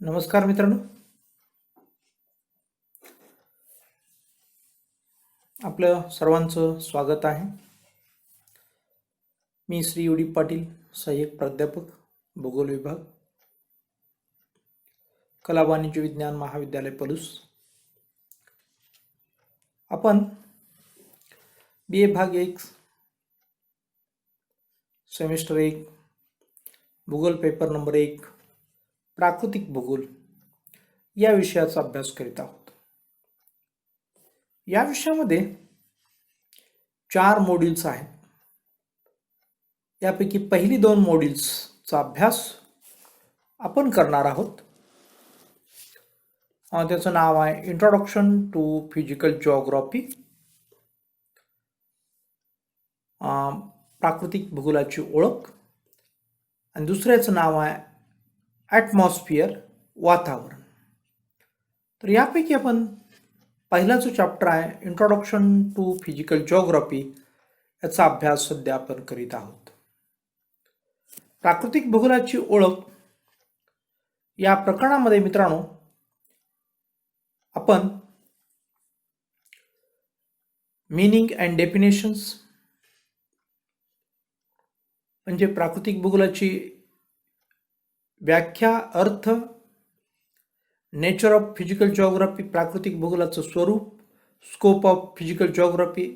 नमस्कार मित्रांनो, आपलं सर्वांचं स्वागत आहे. मी श्री उडी पाटील, सहाय्यक प्राध्यापक, भूगोल विभाग, कला वाणिज्य विज्ञान महाविद्यालय पलूस. आपण BA भाग 1 सेमिस्टर 1 भूगोल पेपर नंबर 1 प्राकृतिक भूगोल या विषयाचा अभ्यास करीत आहोत. या विषयामध्ये 4 मॉड्यूल्स आहेत. यापैकी पहिली 2 मॉड्यूल्सचा अभ्यास आपण करणार आहोत. त्याचं नाव आहे इंट्रोडक्शन टू फिजिकल जिओग्राफी, प्राकृतिक भूगोलाची ओळख, आणि दुसऱ्याचं नाव आहे ॲटमॉस्फिअर, वातावरण. तर यापैकी आपण पहिला जो चॅप्टर आहे इंट्रोडक्शन टू फिजिकल जिओग्राफी याचा अभ्यास सध्या आपण करीत आहोत. प्राकृतिक भूगोलाची ओळख या प्रकरणामध्ये मित्रांनो आपण मीनिंग अँड डेफिनेशन्स म्हणजे प्राकृतिक भूगोलाची व्याख्या, अर्थ, नेचर ऑफ फिजिकल जिओग्राफी, प्राकृतिक भूगोलाचं स्वरूप, स्कोप ऑफ फिजिकल जिओग्राफी,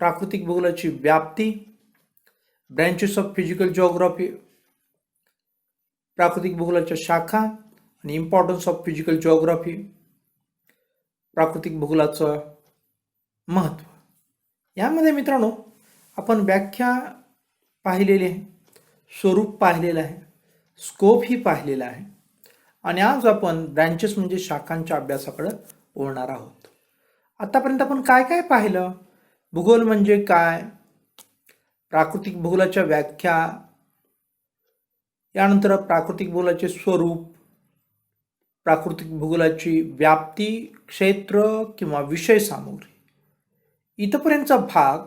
प्राकृतिक भूगोलाची व्याप्ती, ब्रँचेस ऑफ फिजिकल जिओग्राफी, प्राकृतिक भूगोलाच्या शाखा आणि इम्पॉर्टन्स ऑफ फिजिकल जिओग्राफी, प्राकृतिक भूगोलाचं महत्त्व. यामध्ये मित्रांनो आपण व्याख्या पाहिलेली आहे, स्वरूप पाहिलेलं आहे, स्कोप ही पाहिलेला आहे, आणि आज आपण ब्रँचेस म्हणजे शाखांच्या अभ्यासाकडे वळणार आहोत. आतापर्यंत आपण काय काय पाहिलं? भूगोल म्हणजे काय, प्राकृतिक भूगोलाच्या व्याख्या, यानंतर प्राकृतिक भूगोलाचे स्वरूप, प्राकृतिक भूगोलाची व्याप्ती, क्षेत्र किंवा विषय सामग्री, इथपर्यंतचा भाग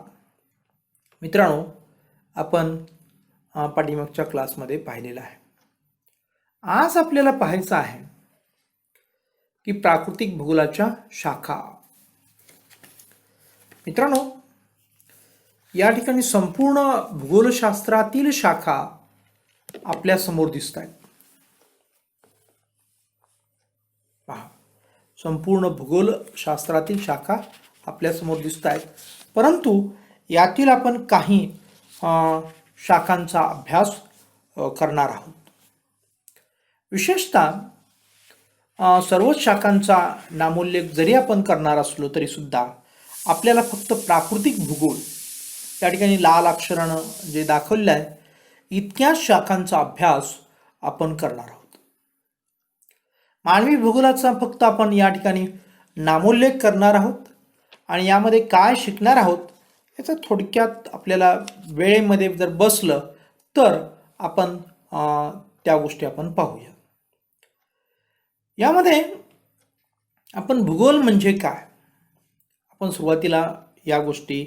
मित्रांनो आपण पाठीमागच्या क्लासमध्ये पाहिलेला आहे. आज आपल्याला पाहायचं आहे की प्राकृतिक भूगोलाच्या शाखा. मित्रांनो या ठिकाणी संपूर्ण भूगोलशास्त्रातील शाखा आपल्या समोर दिसत आहेत. पहा, संपूर्ण भूगोलशास्त्रातील शाखा आपल्या समोर दिसत आहेत, परंतु यातील आपण काही शाखांचा अभ्यास करणार आहोत. विशेषतः सर्वच शाखांचा नामोल्लेख जरी आपण करणार असलो तरी सुद्धा आपल्याला फक्त प्राकृतिक भूगोल या ठिकाणी लाल अक्षरानं जे दाखवलेलं आहे इतक्याच शाखांचा अभ्यास आपण करणार आहोत. मानवी भूगोलाचा फक्त आपण या ठिकाणी नामोल्लेख करणार आहोत आणि यामध्ये काय शिकणार आहोत याचं थोडक्यात आपल्याला वेळेमध्ये जर बसलं तर आपण त्या गोष्टी आपण पाहूया. यामध्ये आपण भूगोल म्हणजे काय आपण सुरुवातीला या गोष्टी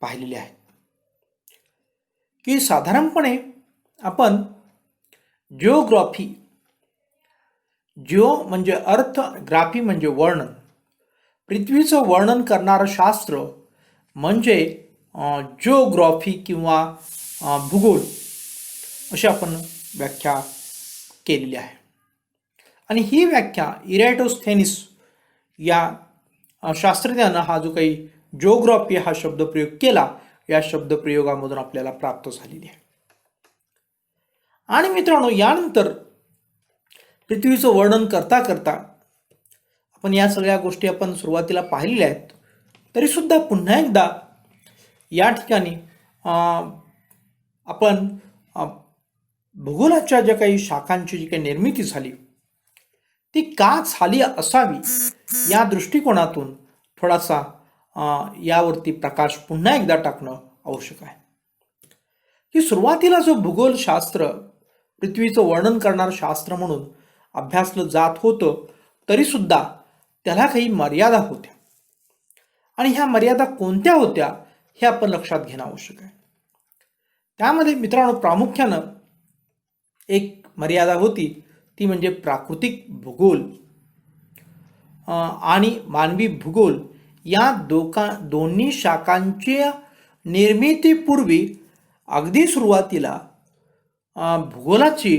पाहिलेल्या आहेत की साधारणपणे आपण जिओग्राफी, जिओ म्हणजे अर्थ, ग्राफी म्हणजे वर्णन, पृथ्वीचं वर्णन करणारं शास्त्र म्हणजे जिओग्राफी किंवा भूगोल अशी आपण व्याख्या केलेली आहे. आणि ही व्याख्या इरॅटोस्थेनिस या शास्त्रज्ञानं हा जो काही जिओग्राफी हा शब्दप्रयोग केला या शब्दप्रयोगामधून आपल्याला प्राप्त झालेली आहे. आणि मित्रांनो यानंतर पृथ्वीचं वर्णन करता करता आपण या सगळ्या गोष्टी आपण सुरुवातीला पाहिलेल्या आहेत, तरी सुद्धा पुन्हा एकदा या ठिकाणी आपण भूगोलाच्या ज्या काही शाखांची जी काही निर्मिती झाली ती का झाली असावी या दृष्टिकोनातून थोडासा यावरती प्रकाश पुन्हा एकदा टाकणं आवश्यक आहे. की सुरुवातीला जो भूगोलशास्त्र पृथ्वीचं वर्णन करणारं शास्त्र म्हणून अभ्यासलं जात होतं तरी सुद्धा त्याला काही मर्यादा होत्या, आणि ह्या मर्यादा कोणत्या होत्या हे आपण लक्षात घेणं आवश्यक आहे. त्यामध्ये मित्रांनो प्रामुख्यानं एक मर्यादा होती, ती म्हणजे प्राकृतिक भूगोल आणि मानवी भूगोल या दोन्ही शाखांच्या निर्मितीपूर्वी अगदी सुरुवातीला भूगोलाची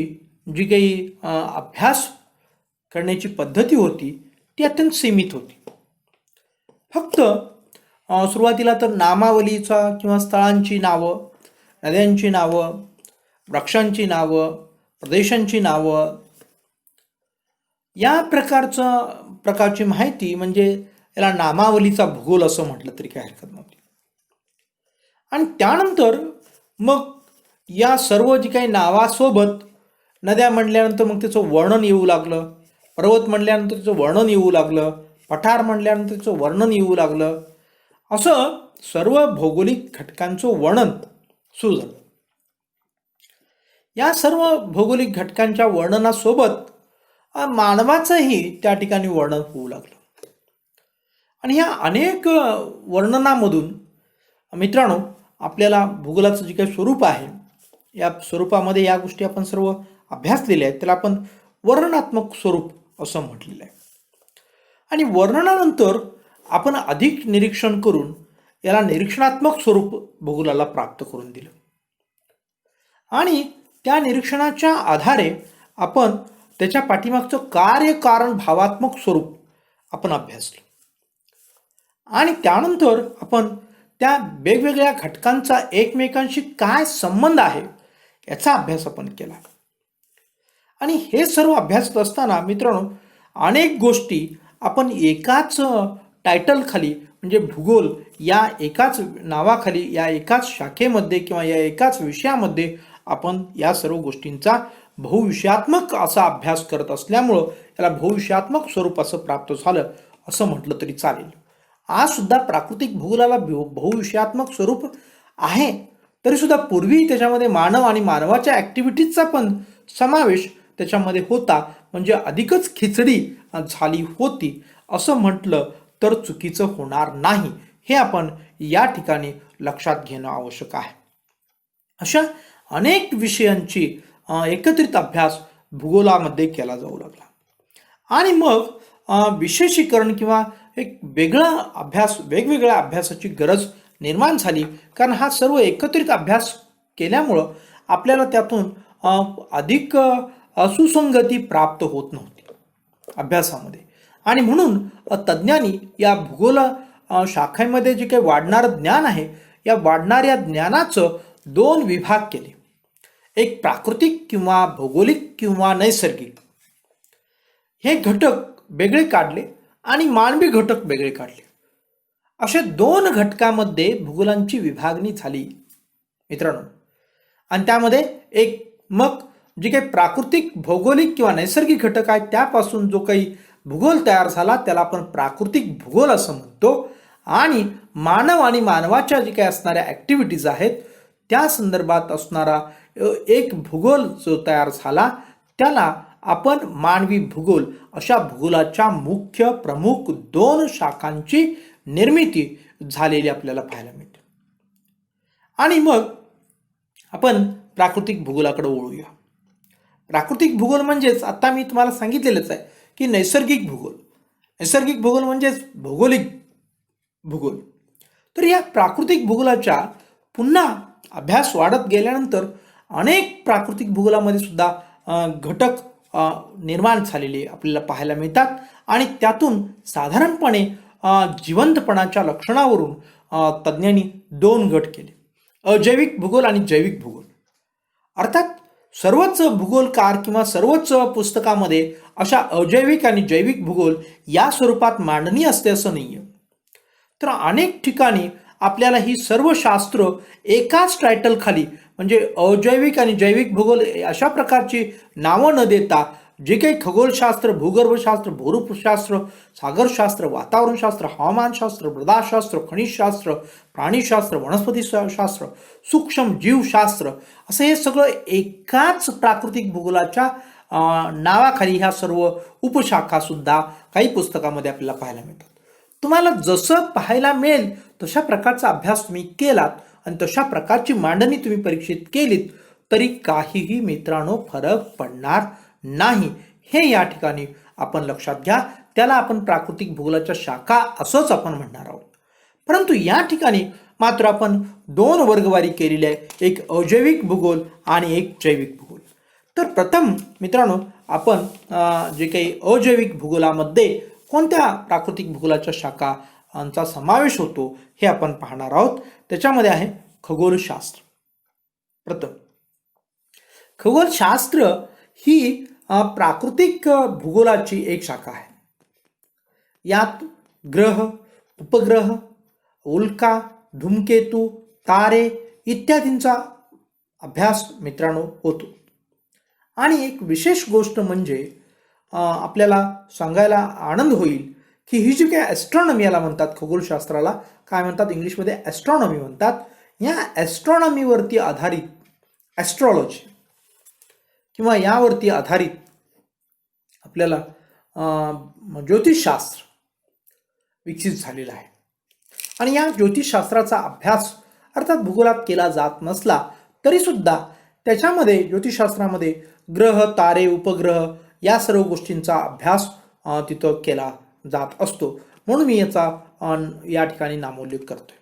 जी काही अभ्यास करण्याची पद्धती होती ती अत्यंत सीमित होती. फक्त सुरुवातीला तर नामावलीचा किंवा स्थळांची नावं, नद्यांची नावं, वृक्षांची नावं, प्रदेशांची नावं या प्रकारची माहिती म्हणजे याला नामावलीचा भूगोल असं म्हटलं तरी काही हरकत नव्हती. आणि त्यानंतर मग या सर्व जी काही नावासोबत नद्या म्हणल्यानंतर मग त्याचं वर्णन येऊ लागलं, पर्वत म्हणल्यानंतर त्याचं वर्णन येऊ लागलं, पठार म्हणल्यानंतर त्याचं वर्णन येऊ लागलं, असं सर्व भौगोलिक घटकांचं वर्णन सुरू झालं. या सर्व भौगोलिक घटकांच्या वर्णनासोबत मानवाचंही त्या ठिकाणी वर्णन होऊ लागलं. आणि ह्या अनेक वर्णनामधून मित्रांनो आपल्याला भूगोलाचं जे काही स्वरूप आहे या स्वरूपामध्ये या गोष्टी आपण सर्व अभ्यासलेल्या आहेत, त्याला आपण वर्णनात्मक स्वरूप असं म्हटलेलं आहे. आणि वर्णनानंतर आपण अधिक निरीक्षण करून याला निरीक्षणात्मक स्वरूप भूगोलाला प्राप्त करून दिलं. आणि त्या निरीक्षणाच्या आधारे आपण त्याच्या पाठीमागचं कार्यकारण भावात्मक स्वरूप आपण अभ्यासलं. आणि त्यानंतर आपण त्या वेगवेगळ्या घटकांचा एकमेकांशी काय संबंध आहे याचा अभ्यास आपण केला. आणि हे सर्व अभ्यासत असताना मित्रांनो अनेक गोष्टी आपण एकाच टायटल खाली म्हणजे भूगोल या एकाच नावाखाली या एकाच शाखेमध्ये किंवा या एकाच विषयामध्ये आपण या सर्व गोष्टींचा बहुविषयात्मक असा अभ्यास करत असल्यामुळं याला बहुविषयात्मक स्वरूप असं प्राप्त झालं असं म्हटलं तरी चालेल. आज सुद्धा प्राकृतिक भूगोलाला बहुविषयात्मक स्वरूप आहे, तरी सुद्धा पूर्वी त्याच्यामध्ये मानव आणि मानवाच्या ॲक्टिव्हिटीजचा पण समावेश त्याच्यामध्ये होता, म्हणजे अधिकच खिचडी झाली होती असं म्हटलं तर चुकीचं होणार नाही. हे आपण या ठिकाणी लक्षात घेणं आवश्यक आहे. अशा अनेक विषयांची एकत्रित अभ्यास भूगोलामध्ये केला जाऊ लागला. आणि मग विशेषीकरण किंवा एक वेगवेगळ्या अभ्यासाची गरज निर्माण झाली, कारण हा सर्व एकत्रित अभ्यास केल्यामुळं आपल्याला त्यातून अधिक सुसंगती प्राप्त होत नव्हती अभ्यासामध्ये. आणि म्हणून तज्ज्ञांनी या भूगोल शाखेमध्ये जे काही वाढणारं ज्ञान आहे या वाढणाऱ्या ज्ञानाचं 2 विभाग केले. एक प्राकृतिक किंवा भौगोलिक किंवा नैसर्गिक हे घटक वेगळे काढले आणि मानवी घटक वेगळे काढले. अशा 2 घटकामध्ये भूगोलांची विभागणी झाली मित्रांनो. आणि त्यामध्ये एक मग जे काही प्राकृतिक भौगोलिक किंवा नैसर्गिक घटक आहेत त्यापासून जो काही भूगोल तयार झाला त्याला आपण प्राकृतिक भूगोल असं म्हणतो. आणि मानव आणि मानवाच्या जे काही असणाऱ्या ॲक्टिव्हिटीज आहेत त्या संदर्भात असणारा एक भूगोल जो तयार झाला त्याला आपण मानवी भूगोल अशा भूगोलाच्या मुख्य प्रमुख 2 शाखांची निर्मिती झालेली आपल्याला पाहायला मिळते. आणि मग आपण प्राकृतिक भूगोलाकडे वळूया. प्राकृतिक भूगोल म्हणजेच आता मी तुम्हाला सांगितलेलंच आहे की नैसर्गिक भूगोल म्हणजेच भौगोलिक भूगोल. तर या प्राकृतिक भूगोलाच्या पुन्हा अभ्यास वाढत गेल्यानंतर अनेक प्राकृतिक भूगोलामध्ये सुद्धा घटक निर्माण झालेले आपल्याला पाहायला मिळतात. आणि त्यातून साधारणपणे जिवंतपणाच्या लक्षणावरून तज्ज्ञांनी 2 गट केले, अजैविक भूगोल आणि जैविक भूगोल. अर्थात सर्वच भूगोलकार किंवा सर्वच पुस्तकामध्ये अशा अजैविक आणि जैविक भूगोल या स्वरूपात मांडणी असते असं नाही आहे. तर अनेक ठिकाणी आपल्याला ही सर्व शास्त्र एकाच टायटल खाली म्हणजे अजैविक आणि जैविक भूगोल अशा प्रकारची नावं न देता जे काही खगोलशास्त्र, भूगर्भशास्त्र, भूरूपशास्त्र, सागरशास्त्र, वातावरणशास्त्र, हवामानशास्त्र, मृदाशास्त्र, खनिजशास्त्र, प्राणीशास्त्र, वनस्पतीशास्त्र, सूक्ष्म जीवशास्त्र असं हे सगळं एकाच प्राकृतिक भूगोलाच्या नावाखाली ह्या सर्व उपशाखा सुद्धा काही पुस्तकामध्ये आपल्याला पाहायला मिळतात. तुम्हाला जसं पाहायला मिळेल तशा प्रकारचा अभ्यास तुम्ही केलात आणि तशा प्रकारची मांडणी तुम्ही परीक्षेत केलीत तरी काहीही मित्रांनो फरक पडणार नाही, हे या ठिकाणी आपण लक्षात घ्या. त्याला आपण प्राकृतिक भूगोलाच्या शाखा असंच आपण म्हणणार आहोत. परंतु या ठिकाणी मात्र आपण दोन वर्गवारी केलेली आहे, एक अजैविक भूगोल आणि एक जैविक भूगोल. तर प्रथम मित्रांनो आपण जे काही अजैविक भूगोलामध्ये कोणत्या प्राकृतिक भूगोलाच्या शाखांचा समावेश होतो हे आपण पाहणार आहोत. त्याच्यामध्ये आहे खगोलशास्त्र. प्रथम खगोलशास्त्र ही प्राकृतिक भूगोलाची एक शाखा आहे. यात ग्रह, उपग्रह, उल्का, धूमकेतू, तारे इत्यादींचा अभ्यास मित्रांनो होतो. आणि एक विशेष गोष्ट म्हणजे आपल्याला सांगायला आनंद होईल की ही जी काही ॲस्ट्रॉनॉमी याला म्हणतात, खगोलशास्त्राला काय म्हणतात इंग्लिशमध्ये ॲस्ट्रॉनॉमी म्हणतात. या ॲस्ट्रॉनॉमीवरती आधारित ॲस्ट्रॉलॉजी किंवा यावरती आधारित आपल्याला ज्योतिषशास्त्र विकसित झालेलं आहे. आणि या ज्योतिषशास्त्राचा अभ्यास अर्थात भूगोलात केला जात नसला तरी सुद्धा त्याच्यामध्ये ज्योतिषशास्त्रामध्ये ग्रह, तारे, उपग्रह या सर्व गोष्टींचा अभ्यास तिथं केला जात असतो. म्हणून मी याचा या ठिकाणी नामोल्लेख करतोय.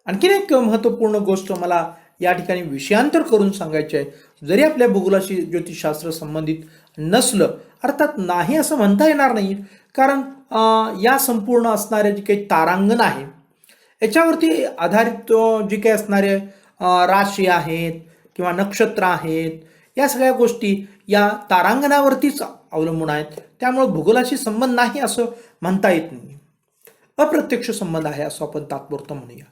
आणखीन एक महत्त्वपूर्ण गोष्ट मला या ठिकाणी विषयांतर करून सांगायचे आहे. जरी आपल्या भूगोलाशी ज्योतिषशास्त्र संबंधित नसलं, अर्थात नाही असं म्हणता येणार नाही, कारण या संपूर्ण असणारे जे काही तारांगण आहे याच्यावरती आधारित जे काही असणारे राशी आहेत किंवा नक्षत्र आहेत, या सगळ्या गोष्टी या तारांगणावरतीच अवलंबून आहेत. त्यामुळे भूगोलाशी संबंध नाही असं म्हणता येत नाही, अप्रत्यक्ष संबंध आहे असं आपण तात्पुरतं म्हणूया.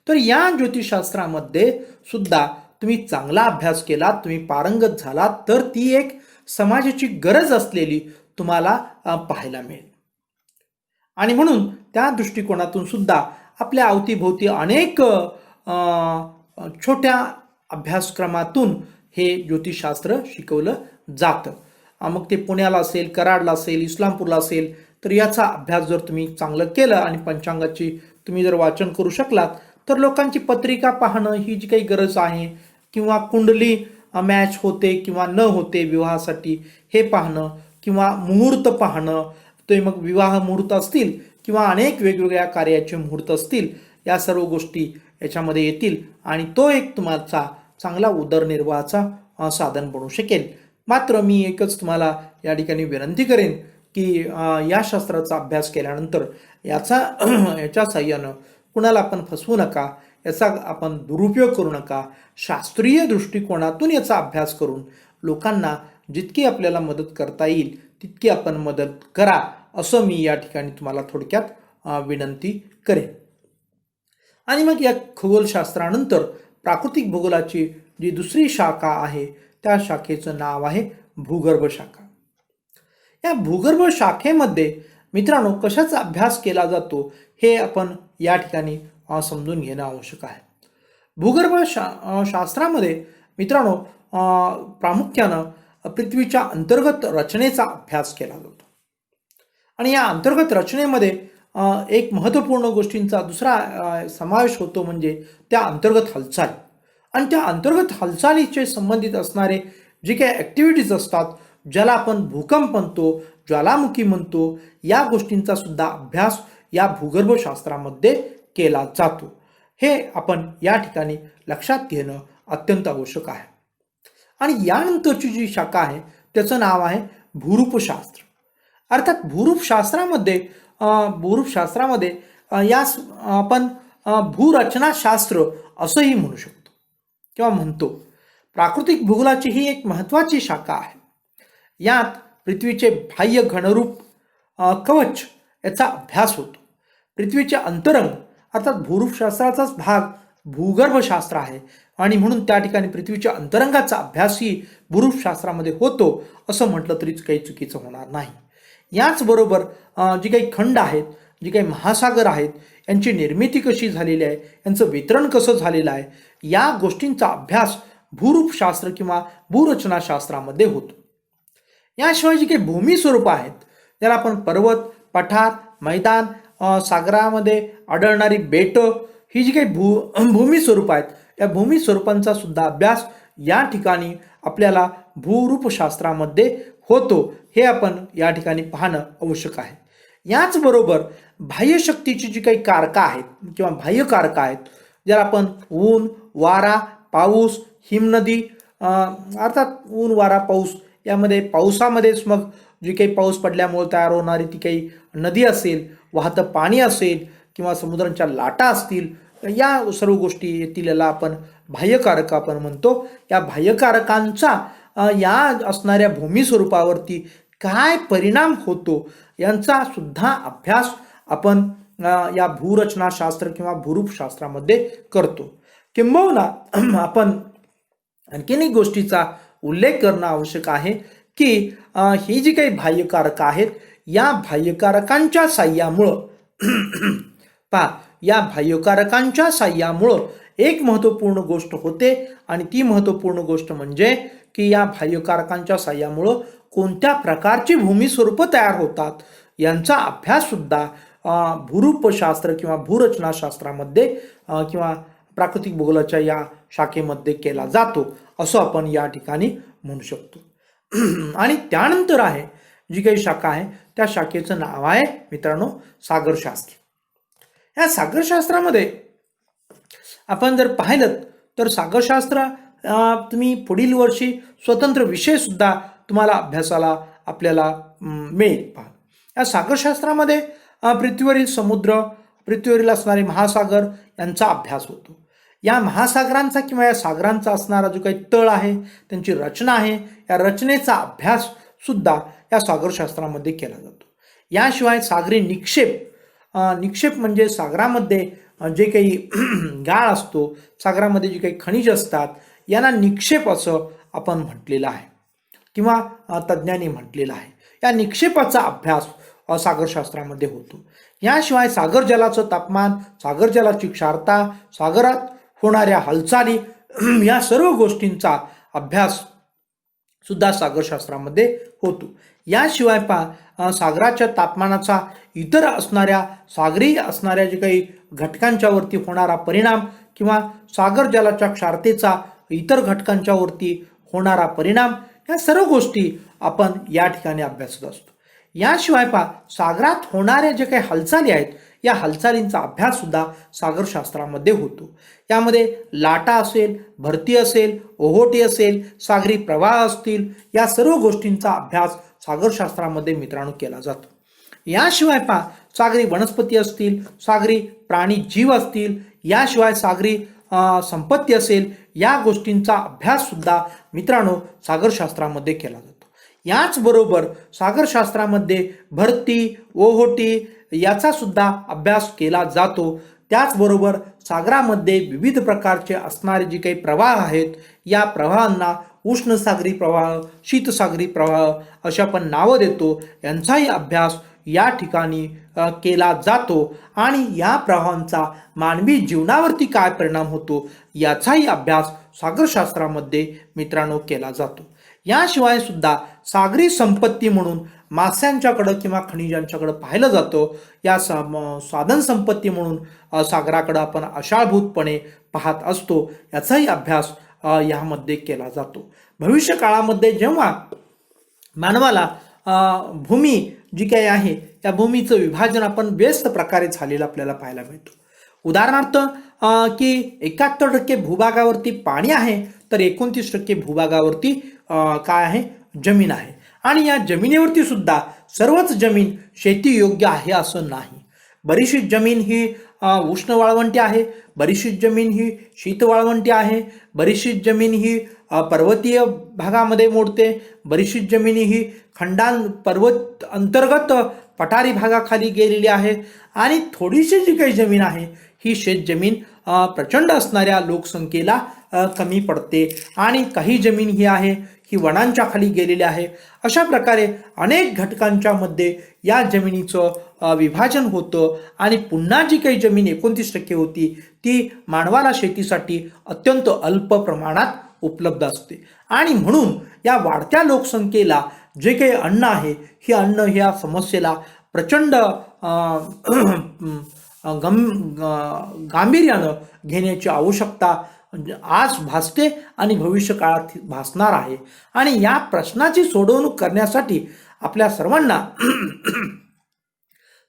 तर या ज्योतिषशास्त्रामध्ये सुद्धा तुम्ही चांगला अभ्यास केला, तुम्ही पारंगत झालात तर ती एक समाजाची गरज असलेली तुम्हाला पाहायला मिळेल. आणि म्हणून त्या दृष्टिकोनातून सुद्धा आपल्या अवतीभोवती अनेक छोट्या अभ्यासक्रमातून हे ज्योतिषशास्त्र शिकवलं जातं. मग ते पुण्याला असेल, कराडला असेल, इस्लामपूरला असेल, तर याचा अभ्यास जर तुम्ही चांगलं केलं आणि पंचांगाची तुम्ही जर वाचन करू शकलात तर लोकांची पत्रिका पाहणं ही जी काही गरज आहे किंवा कुंडली मॅच होते किंवा न होते विवाहासाठी हे पाहणं किंवा मुहूर्त पाहणं, ते मग विवाह मुहूर्त असतील किंवा अनेक वेगवेगळ्या कार्याचे मुहूर्त असतील, या सर्व गोष्टी याच्यामध्ये येतील आणि तो एक तुम्हाला चांगला उदरनिर्वाहाचा साधन बनू शकेल. मात्र मी एकच तुम्हाला या ठिकाणी विनंती करेन की या शास्त्राचा अभ्यास केल्यानंतर याच्या साह्यानं कुणाला आपण फसवू नका, याचा आपण दुरुपयोग करू नका. शास्त्रीय दृष्टिकोनातून याचा अभ्यास करून लोकांना जितकी आपल्याला मदत करता येईल तितकी आपण मदत करा, असं मी या ठिकाणी तुम्हाला थोडक्यात विनंती करेन. आणि मग या खगोलशास्त्रानंतर प्राकृतिक भूगोलाची जी दुसरी शाखा आहे त्या शाखेचं नाव आहे भूगर्भ शाखा. या भूगर्भ शाखेमध्ये मित्रांनो कशाचा अभ्यास केला जातो हे आपण या ठिकाणी समजून घेणं आवश्यक आहे. भूगर्भ शास्त्रामध्ये मित्रांनो प्रामुख्यानं पृथ्वीच्या अंतर्गत रचनेचा अभ्यास केला जातो. आणि या अंतर्गत रचनेमध्ये एक महत्त्वपूर्ण गोष्टींचा दुसरा समावेश होतो म्हणजे त्या अंतर्गत हालचाली. आणि त्या अंतर्गत हालचालीचे संबंधित असणारे जे काही ॲक्टिव्हिटीज असतात, ज्याला आपण भूकंप म्हणतो, ज्वालामुखी म्हणतो, या गोष्टींचा सुद्धा अभ्यास या भूगर्भशास्त्रामध्ये केला जातो. हे आपण या ठिकाणी लक्षात घेणं अत्यंत आवश्यक आहे. आणि यानंतरची जी शाखा आहे त्याचं नाव आहे भूरूपशास्त्र. अर्थात भूरूपशास्त्रामध्ये यास आपण भूरचनाशास्त्र असंही म्हणू शकतो किंवा म्हणतो. प्राकृतिक भूगोलाची ही एक महत्त्वाची शाखा आहे. यात पृथ्वीचे बाह्य घनरूप कवच याचा अभ्यास होतो. पृथ्वीचे अंतरंग अर्थात भूरूपशास्त्राचाच भाग भूगर्भशास्त्र आहे आणि म्हणून त्या ठिकाणी पृथ्वीच्या अंतरंगाचा अभ्यासही भूरूपशास्त्रामध्ये होतो असं म्हटलं तरीच काही चुकीचं होणार नाही. याचबरोबर जी काही खंड आहेत, जी काही महासागर आहेत, यांची निर्मिती कशी झालेली आहे, यांचं वितरण कसं झालेलं आहे, या गोष्टींचा अभ्यास भूरूपशास्त्र किंवा भूरचनाशास्त्रामध्ये होतो. याशिवाय जी काही भूमी स्वरूप आहेत, ज्याला आपण पर्वत, पठार, मैदान, सागरामध्ये आढळणारी बेटं, ही जी काही भूमी स्वरूप आहेत, या भूमी स्वरूपांचा सुद्धा अभ्यास या ठिकाणी आपल्याला भूरूपशास्त्रामध्ये होतो हे आपण या ठिकाणी पाहणं आवश्यक आहे. याचबरोबर बाह्य शक्तीची जी काही कारकं आहेत किंवा बाह्य कारकं आहेत, ज्याला आपण ऊन, वारा, पाऊस, हिमनदी, अर्थात ऊन, वारा, पाऊस, यामध्ये पावसामध्येच मग जी काही पाऊस पडल्यामुळे तयार होणारी ती काही नदी असेल, वाहतं पाणी असेल किंवा समुद्रांच्या लाटा असतील, या सर्व गोष्टी येतील, याला आपण बाह्यकारक आपण म्हणतो. या बाह्यकारकांचा या असणाऱ्या भूमी स्वरूपावरती काय परिणाम होतो यांचा सुद्धा अभ्यास आपण या भूरचनाशास्त्र किंवा भूरूपशास्त्रामध्ये करतो. किंबहुना आपण आणखीन एक गोष्टीचा उल्लेख करणं आवश्यक आहे की ही जी काही बाह्यकारक आहेत, या बाह्यकारकांच्या साह्यामुळं पहा, या बाह्यकारकांच्या साह्यामुळं एक महत्त्वपूर्ण गोष्ट होते आणि ती महत्त्वपूर्ण गोष्ट म्हणजे की या बाह्यकारकांच्या साह्यामुळं कोणत्या प्रकारची भूमी स्वरूपं तयार होतात यांचा अभ्यास सुद्धा भूरूपशास्त्र किंवा भूरचनाशास्त्रामध्ये किंवा प्राकृतिक भूगोलाच्या या शाखेमध्ये केला जातो असं आपण या ठिकाणी म्हणू शकतो. आणि त्यानंतर आहे जी काही शाखा आहे, त्या शाखेचं नाव आहे मित्रांनो सागरशास्त्र. या सागरशास्त्रामध्ये आपण जर पाहिलं तर सागरशास्त्र तुम्ही पुढील वर्षी स्वतंत्र विषय सुद्धा तुम्हाला अभ्यासाला आपल्याला मिळेल. पहा, या सागरशास्त्रामध्ये पृथ्वीवरील समुद्र, पृथ्वीवरील असणारे महासागर यांचा अभ्यास होतो. या महासागरांचा किंवा या सागरांचा असणारा जो काही तळ आहे, त्यांची रचना आहे, या रचनेचा अभ्यास सुद्धा या सागरशास्त्रामध्ये केला जातो. याशिवाय सागरी निक्षेप म्हणजे सागरामध्ये जे काही गाळ असतो, सागरामध्ये जे काही खनिज असतात, यांना निक्षेप असं आपण म्हटलेलं आहे किंवा तज्ज्ञांनी म्हटलेलं आहे. या निक्षेपाचा अभ्यास सागरशास्त्रामध्ये होतो. याशिवाय सागर जलाचं तापमान, सागर जलाची क्षारता, सागरात होणाऱ्या हालचाली, या सर्व गोष्टींचा अभ्यास सुद्धा सागरशास्त्रामध्ये होतो. याशिवाय सागराच्या तापमानाचा इतर सागरी असणाऱ्या जे काही घटकांच्या वरती होणारा परिणाम किंवा सागर जलाच्या क्षारतेचा इतर घटकांच्या वरती होणारा परिणाम, या सर्व गोष्टी आपण या ठिकाणी अभ्यासत असतो. याशिवाय सागरात होणाऱ्या जे काही हालचाली आहेत, या हालचालींचा अभ्यास सुद्धा सागरशास्त्रामध्ये होतो. यामध्ये लाटा असेल, भरती असेल, ओहोटी असेल, सागरी प्रवाह असतील, या सर्व गोष्टींचा अभ्यास सागरशास्त्रामध्ये मित्रांनो केला जातो. याशिवाय सागरी वनस्पती असतील, सागरी प्राणी जीव असतील, याशिवाय सागरी संपत्ती असेल, या गोष्टींचा अभ्यास सुद्धा मित्रांनो सागरशास्त्रामध्ये केला जातो. याचबरोबर सागरशास्त्रामध्ये भरती, ओहोटी याचा सुद्धा अभ्यास केला जातो. त्याचबरोबर सागरामध्ये विविध प्रकारचे असणारे जे काही प्रवाह आहेत, या प्रवाहांना उष्णसागरी प्रवाह, शीतसागरी प्रवाह अशा आपण नावं देतो. यांचाही अभ्यास या ठिकाणी केला जातो आणि या प्रवाहांचा मानवी जीवनावरती काय परिणाम होतो याचाही अभ्यास सागरशास्त्रामध्ये मित्रांनो केला जातो. याशिवाय सुद्धा सागरी संपत्ती म्हणून मास्यांच्याकडं किंवा खनिजांच्याकडं पाहिलं जातं. या साधन संपत्ती म्हणून सागराकडं आपण आशाळभूतपणे पाहत असतो. याचाही अभ्यास यामध्ये केला जातो. भविष्य काळामध्ये जेव्हा मानवाला भूमी जी काही आहे, त्या भूमीचं विभाजन आपण व्यस्त प्रकारे झालेलं आपल्याला पाहायला मिळतो. उदाहरणार्थ की 71% भूभागावरती पाणी आहे, तर 29% भूभागावरती काय आहे, जमीन आहे. आणि या जमिनीवरती सुद्धा सर्वच जमीन शेती योग्य आहे असं नाही. बरीचशी जमीन ही उष्ण वाळवंटी आहे, बरीचशी जमीन ही शीत वाळवंटी आहे, बरीचशी जमीन ही पर्वतीय भागामध्ये मोडते, बरीचशी जमीन ही पर्वत अंतर्गत पठारी भागाखाली गेलेली आहे आणि थोडीशी जी काही जमीन आहे ही शेतजमीन प्रचंड असणाऱ्या लोकसंख्येला कमी पडते आणि काही जमीन ही आहे ही वनांच्या खाली गेलेली आहे. अशा प्रकारे अनेक घटकांच्या मध्ये या जमिनीचं विभाजन होतं आणि पुन्हा जी काही जमीन 29% होती ती मानवाला शेतीसाठी अत्यंत अल्प प्रमाणात उपलब्ध असते. आणि म्हणून या वाढत्या लोकसंख्येला जे काही अन्न आहे, ही अन्न ह्या समस्येला प्रचंड गांभीर्यानं घेण्याची आवश्यकता आज भासते आणि भविष्य काळात भासणार आहे. आणि या प्रश्नाची सोडवणूक करण्यासाठी आपल्या सर्वांना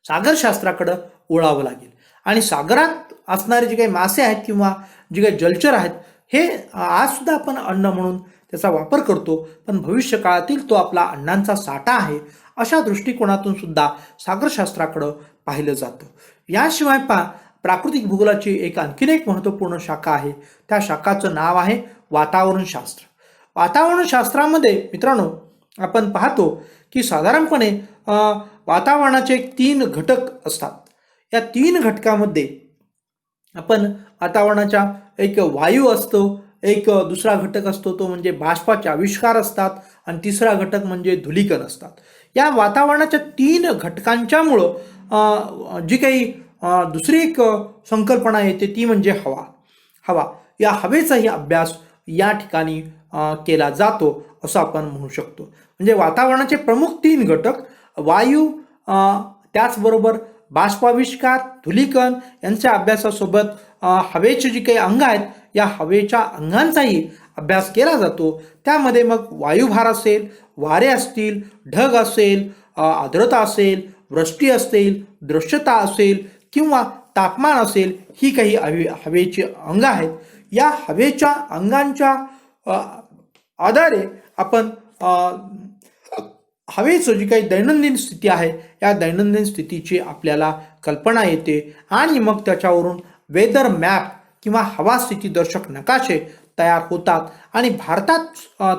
सागरशास्त्राकडं वळावं लागेल. आणि सागरात असणारे जे काही मासे आहेत किंवा जे काही जलचर आहेत हे आज सुद्धा आपण अन्न म्हणून त्याचा वापर करतो, पण भविष्य काळातील तो आपला अन्नांचा साठा आहे अशा दृष्टिकोनातून सुद्धा सागरशास्त्राकडं पाहिलं जातं. याशिवाय प्राकृतिक भूगोलाची आणखीन एक महत्त्वपूर्ण शाखा आहे. त्या शाखाचं नाव आहे वातावरणशास्त्र. वातावरणशास्त्रामध्ये मित्रांनो आपण पाहतो की साधारणपणे वातावरणाचे 3 घटक असतात. या 3 घटकामध्ये आपण वातावरणाच्या एक वायू असतो, एक दुसरा घटक असतो तो म्हणजे बाष्पाचे आविष्कार असतात, आणि तिसरा घटक म्हणजे धुलीकण असतात. या वातावरणाच्या 3 घटकांच्यामुळं जी काही दुसरी एक संकल्पना येते ती म्हणजे हवा. या हवेचाही अभ्यास या ठिकाणी केला जातो असं आपण म्हणू शकतो. म्हणजे वातावरणाचे प्रमुख 3 घटक वायू, त्याचबरोबर बाष्पाविष्कार, धुलीकण यांच्या अभ्यासासोबत हवेचे जी काही अंग आहेत या हवेच्या अंगांचाही अभ्यास केला जातो. त्यामध्ये मग वायुभार असेल, वारे असतील, ढग असेल, आर्द्रता असेल, वृष्टी असेल, दृश्यता असेल किंवा तापमान असेल, ही काही हवेची अंग आहेत. या हवेच्या अंगांच्या आधारे आपण हवेचं जी काही दैनंदिन स्थिती आहे या दैनंदिन स्थितीची आपल्याला कल्पना येते, आणि मग त्याच्यावरून वेदर मॅप किंवा हवा स्थिती दर्शक नकाशे तयार होतात. आणि भारतात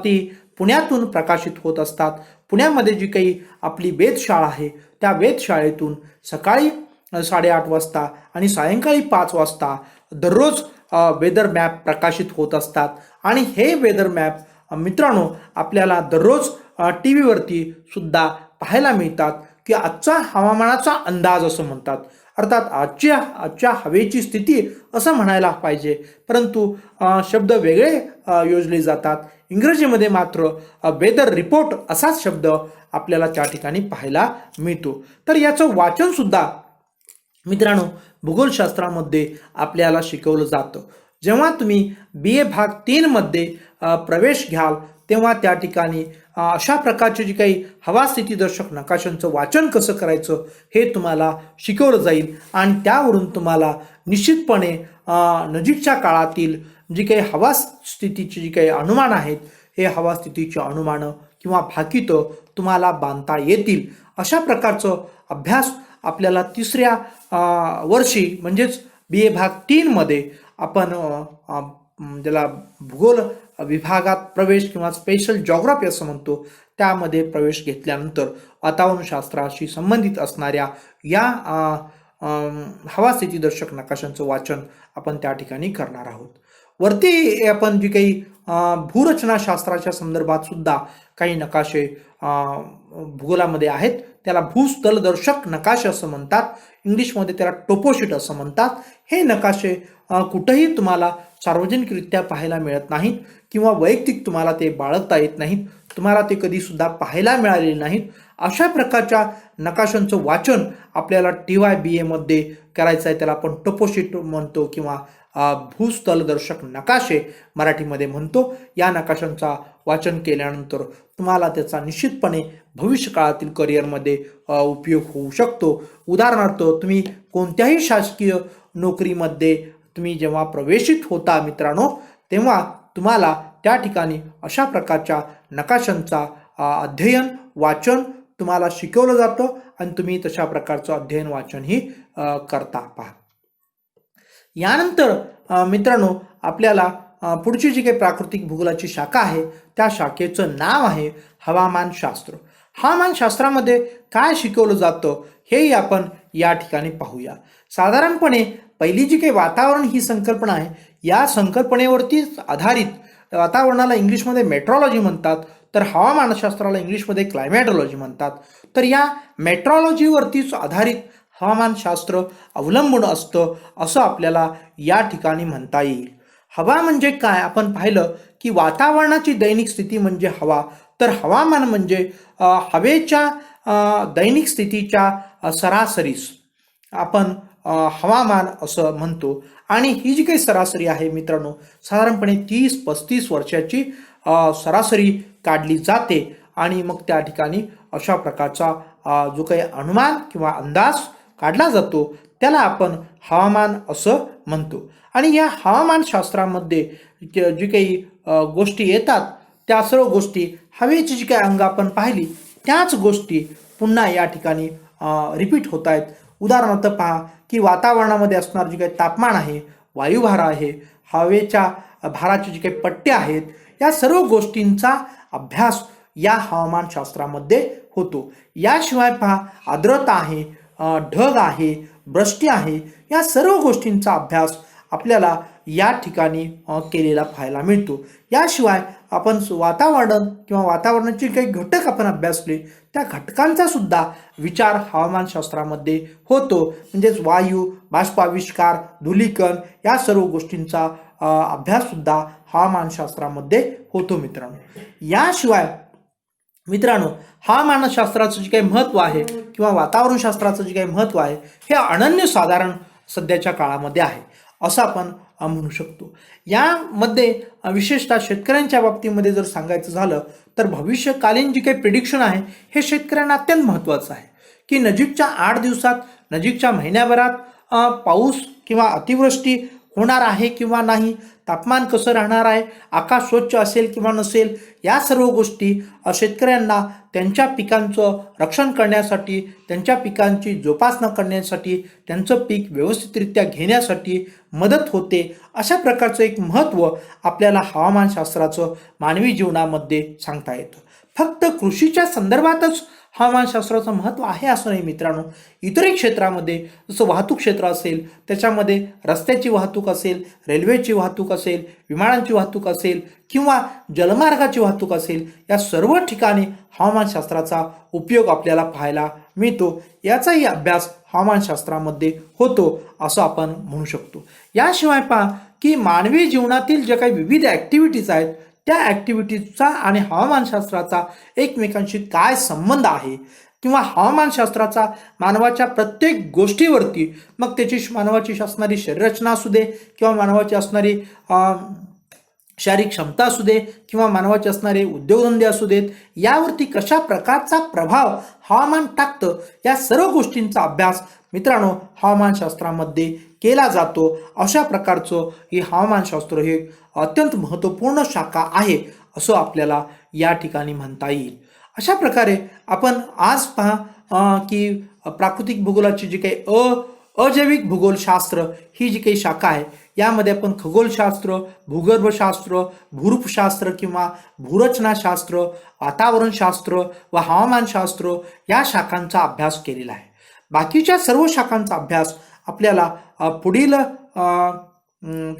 ती पुण्यातून प्रकाशित होत असतात. पुण्यामध्ये जी काही आपली वेधशाळा आहे त्या वेधशाळेतून सकाळी 8:30 वाजता आणि सायंकाळी 5 वाजता दररोज वेदर मॅप प्रकाशित होत असतात. आणि हे वेदर मॅप मित्रांनो आपल्याला दररोज टी व्हीवरती सुद्धा पाहायला मिळतात की आजचा हवामानाचा अंदाज असं म्हणतात. अर्थात आजच्या हवेची स्थिती असं म्हणायला पाहिजे, परंतु शब्द वेगळे योजले जातात. इंग्रजीमध्ये मात्र वेदर रिपोर्ट असाच शब्द आपल्याला त्या ठिकाणी पाहायला मिळतो. तर याचं वाचन सुद्धा मित्रांनो भूगोलशास्त्रामध्ये आपल्याला शिकवलं जातं. जेव्हा तुम्ही BA भाग 3 मध्ये प्रवेश घ्याल तेव्हा त्या ठिकाणी अशा प्रकारचे जी काही हवा स्थिती दर्शक नकाशांचं वाचन कसं करायचं हे तुम्हाला शिकवलं जाईल. आणि त्यावरून तुम्हाला निश्चितपणे नजीकच्या काळातील जी काही हवा स्थितीची जी काही अनुमान आहेत हे हवा स्थितीची अनुमानं किंवा भाकितं तुम्हाला बांधता येतील. अशा प्रकारचं अभ्यास आपल्याला 3ऱ्या वर्षी म्हणजेच BA भाग 3 मध्ये आपण ज्याला भूगोल विभागात प्रवेश किंवा स्पेशल जॉग्राफी असं म्हणतो त्यामध्ये प्रवेश घेतल्यानंतर वातावरणशास्त्राशी संबंधित असणाऱ्या या हवा स्थिती दर्शक नकाशांचं वाचन आपण त्या ठिकाणी करणार आहोत. वरती आपण जी काही भूरचनाशास्त्राच्या संदर्भात सुद्धा काही नकाशे भूगोलामध्ये आहेत त्याला भूस्थलदर्शक नकाशे असं म्हणतात. इंग्लिशमध्ये त्याला टोपोशीट असं म्हणतात. हे नकाशे कुठेही तुम्हाला सार्वजनिकरित्या पाहायला मिळत नाहीत किंवा वैयक्तिक तुम्हाला ते बाळगता येत नाहीत, तुम्हाला ते कधीसुद्धा पाहायला मिळालेले नाहीत. अशा प्रकारच्या नकाशांचं वाचन आपल्याला TYBA मध्ये करायचं आहे. त्याला आपण टोपोशीट म्हणतो किंवा भूस्थलदर्शक नकाशे मराठीमध्ये म्हणतो. या नकाशांचा वाचन केल्यानंतर तुम्हाला त्याचा निश्चितपणे भविष्यकाळातील करिअरमध्ये उपयोग होऊ शकतो. उदाहरणार्थ तुम्ही कोणत्याही शासकीय नोकरीमध्ये तुम्ही जेव्हा प्रवेशित होता मित्रांनो तेव्हा तुम्हाला त्या ठिकाणी अशा प्रकारच्या नकाशांचा अध्ययन वाचन तुम्हाला शिकवलं जातं आणि तुम्ही तशा प्रकारचं अध्ययन वाचनही करता. पहा यानंतर मित्रांनो आपल्याला पुढची जी काही प्राकृतिक भूगोलाची शाखा आहे त्या शाखेचं नाव आहे हवामानशास्त्र. हवामानशास्त्रामध्ये काय शिकवलं जातं हेही आपण या ठिकाणी पाहूया. साधारणपणे पहिली जी काही वातावरण ही संकल्पना आहे या संकल्पनेवरतीच आधारित वातावरणाला इंग्लिशमध्ये मेट्रोलॉजी म्हणतात, तर हवामानशास्त्राला इंग्लिशमध्ये क्लायमॅटॉलॉजी म्हणतात. तर या मेट्रोलॉजीवरतीच आधारित हवामानशास्त्र अवलंबून असतं असं आपल्याला या ठिकाणी म्हणता येईल. हवा म्हणजे काय आपण पाहिलं की वातावरणाची दैनिक स्थिती म्हणजे हवा, तर हवामान म्हणजे हवेच्या दैनिक स्थितीच्या सरासरीस आपण हवामान असं म्हणतो. आणि ही जी काही सरासरी आहे मित्रांनो, साधारणपणे 30-35 वर्षाची सरासरी काढली जाते आणि मग त्या ठिकाणी अशा प्रकारचा जो काही अनुमान किंवा अंदाज काढला जातो त्याला आपण हवामान असं म्हणतो. आणि या हवामानशास्त्रामध्ये जी काही गोष्टी येतात त्या सर्व गोष्टी, हवेची जी काही अंग आपण पाहिली त्याच गोष्टी पुन्हा या ठिकाणी रिपीट होत आहेत. उदाहरणार्थ पहा की वातावरणामध्ये असणारं जे काही तापमान आहे, वायुभार आहे, हवेच्या भाराचे जे काही पट्टे आहेत, या सर्व गोष्टींचा अभ्यास या हवामानशास्त्रामध्ये होतो. याशिवाय पहा आर्द्रता आहे, ढग आहे, वृष्टी आहे, या सर्व गोष्टींचा अभ्यास आपल्याला या ठिकाणी केलेला पाहायला मिळतो. याशिवाय आपण वातावरण किंवा वातावरणाचे काही घटक आपण अभ्यासले त्या घटकांचा सुद्धा विचार हवामानशास्त्रामध्ये होतो. म्हणजेच वायू, बाष्पाविष्कार, धूलिकण या सर्व गोष्टींचा अभ्यास सुद्धा हवामानशास्त्रामध्ये होतो मित्रांनो. याशिवाय मित्रांनो, हवामानशास्त्राचं जे काही महत्त्व आहे किंवा वातावरणशास्त्राचं जे काही महत्त्व आहे हे अनन्यसाधारण सध्याच्या काळामध्ये आहे असं आपण म्हणू शकतो. यामध्ये विशेषतः शेतकऱ्यांच्या बाबतीमध्ये जर सांगायचं झालं तर भविष्यकालीन जे काही प्रिडिक्शन आहे हे शेतकऱ्यांना अत्यंत महत्त्वाचं आहे की नजीकच्या 8 दिवसात, नजीकच्या महिन्याभरात पाऊस किंवा अतिवृष्टी होणार आहे किंवा नाही, तापमान कसं राहणार आहे, आकाश स्वच्छ असेल किंवा नसेल, या सर्व गोष्टी शेतकऱ्यांना त्यांच्या पिकांचं रक्षण करण्यासाठी, त्यांच्या पिकांची जोपासना करण्यासाठी, त्यांचं पीक व्यवस्थितरित्या घेण्यासाठी मदत होते. अशा प्रकारचं एक महत्त्व आपल्याला हवामानशास्त्राचं मानवी जीवनामध्ये सांगता येतं. फक्त कृषीच्या संदर्भातच हवामानशास्त्राचं महत्त्व आहे असं नाही मित्रांनो. इतरही क्षेत्रामध्ये जसं वाहतूक क्षेत्र असेल, त्याच्यामध्ये रस्त्याची वाहतूक असेल, रेल्वेची वाहतूक असेल, विमानांची वाहतूक असेल किंवा जलमार्गाची वाहतूक असेल, या सर्व ठिकाणी हवामानशास्त्राचा उपयोग आपल्याला पाहायला मिळतो. याचाही अभ्यास हवामानशास्त्रामध्ये होतो असं आपण म्हणू शकतो. याशिवाय पहा की मानवी जीवनातील ज्या काही विविध ॲक्टिव्हिटीज आहेत त्या ॲक्टिव्हिटीजचा आणि हवामानशास्त्राचा एकमेकांशी काय संबंध आहे किंवा हवामानशास्त्राचा मानवाच्या प्रत्येक गोष्टीवरती, मग त्याची मानवाची असणारी शरीररचना असू दे किंवा मानवाची असणारी शारीरिक क्षमता असू दे किंवा मानवाचे असणारे उद्योगधंदे असू देत, यावरती कशा प्रकारचा प्रभाव हवामान टाकतं, या सर्व गोष्टींचा अभ्यास मित्रांनो हवामानशास्त्रामध्ये केला जातो. अशा प्रकारचं हे हवामानशास्त्र हे अत्यंत महत्त्वपूर्ण शाखा आहे असं आपल्याला या ठिकाणी म्हणता येईल. अशा प्रकारे आपण आज पहा की प्राकृतिक भूगोलाची जी काही अजैविक भूगोलशास्त्र ही जी काही शाखा आहे यामध्ये आपण खगोलशास्त्र, भूगर्भशास्त्र, भूरूपशास्त्र किंवा भूरचनाशास्त्र, वातावरणशास्त्र व हवामानशास्त्र या शाखांचा अभ्यास केलेला आहे. बाकीच्या सर्व शाखांचा अभ्यास आपल्याला पुढील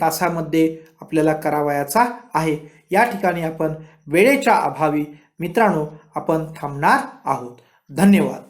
तासामध्ये आपल्याला करावयाचा आहे. या ठिकाणी आपण वेळेच्या अभावी मित्रांनो आपण थांबणार आहोत. धन्यवाद.